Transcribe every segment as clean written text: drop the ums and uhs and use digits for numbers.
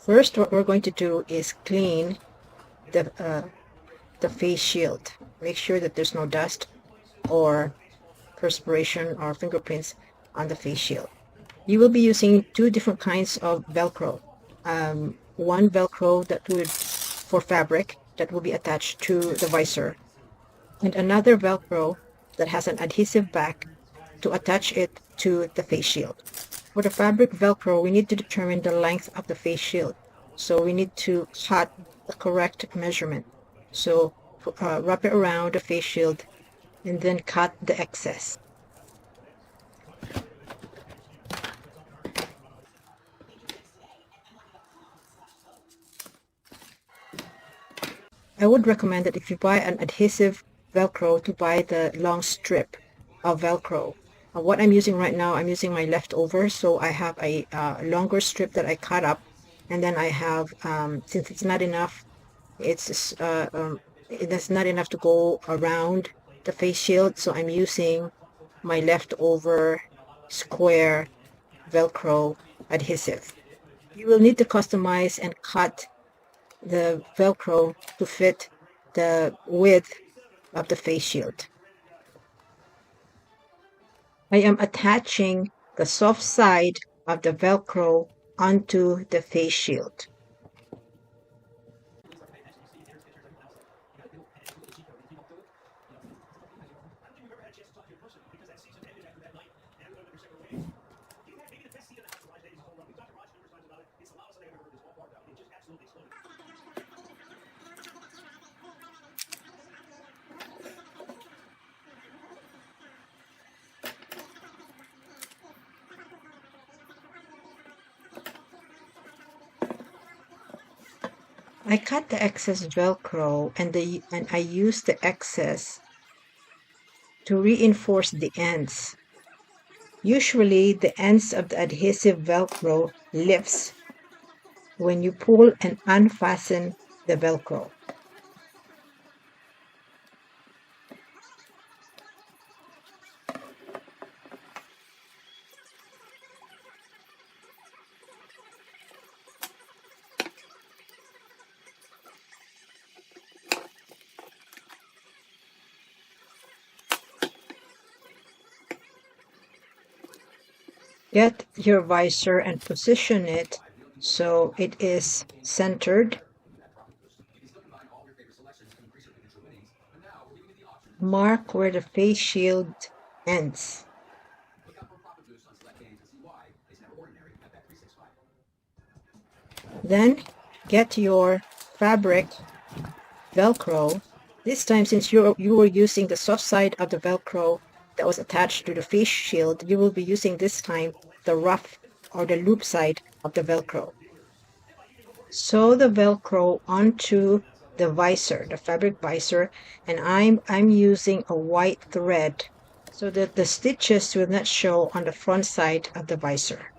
First, what we're going to do is clean the face shield. Make sure that there's no dust or perspiration or fingerprints on the face shield. You will be using two different kinds of Velcro. One Velcro that would for fabric that will be attached to the visor, and another Velcro that has an adhesive back to attach it to the face shield. For the fabric Velcro, we need to determine the length of the face shield. So we need to cut the correct measurement. So wrap it around the face shield and then cut the excess. I would recommend that if you buy an adhesive Velcro to buy the long strip of Velcro. What I'm using right now, I'm using my leftover, so I have a longer strip that I cut up, and then I have, since it's not enough, it's not enough to go around the face shield, so I'm using my leftover square Velcro adhesive. You will need to customize and cut the Velcro to fit the width of the face shield. I am attaching the soft side of the Velcro onto the face shield. I cut the excess Velcro and I use the excess to reinforce the ends. Usually the ends of the adhesive Velcro lifts when you pull and unfasten the Velcro. Get your visor and position it so it is centered. Mark where the face shield ends. Then get your fabric Velcro. This time, since you were using the soft side of the Velcro that was attached to the face shield, you will be using this time the rough or the loop side of the Velcro. Sew the Velcro onto the visor, the fabric visor, and I'm using a white thread so that the stitches will not show on the front side of the visor.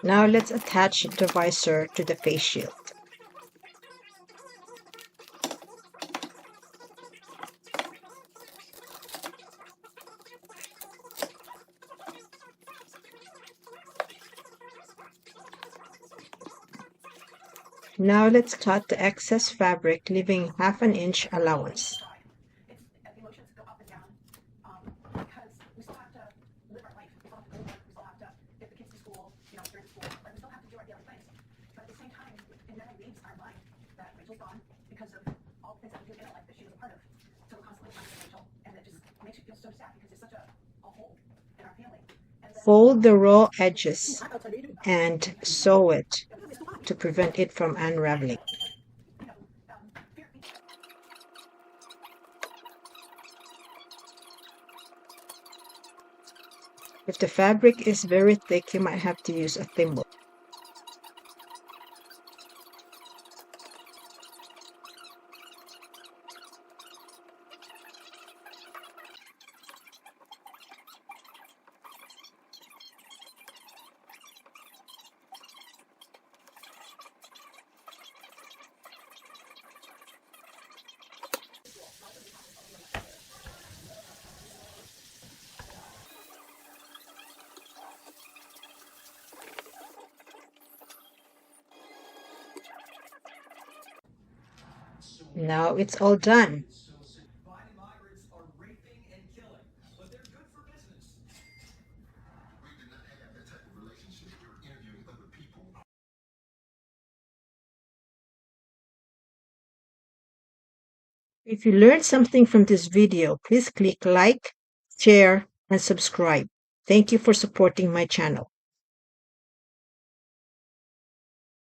Now let's attach the visor to the face shield. Now let's cut the excess fabric, leaving 1/2 inch allowance. Fold the raw edges and sew it to prevent it from unraveling. If the fabric is very thick, you might have to use a thimble. Now it's all done. If you learned something from this video, please click like, share, and subscribe. Thank you for supporting my channel.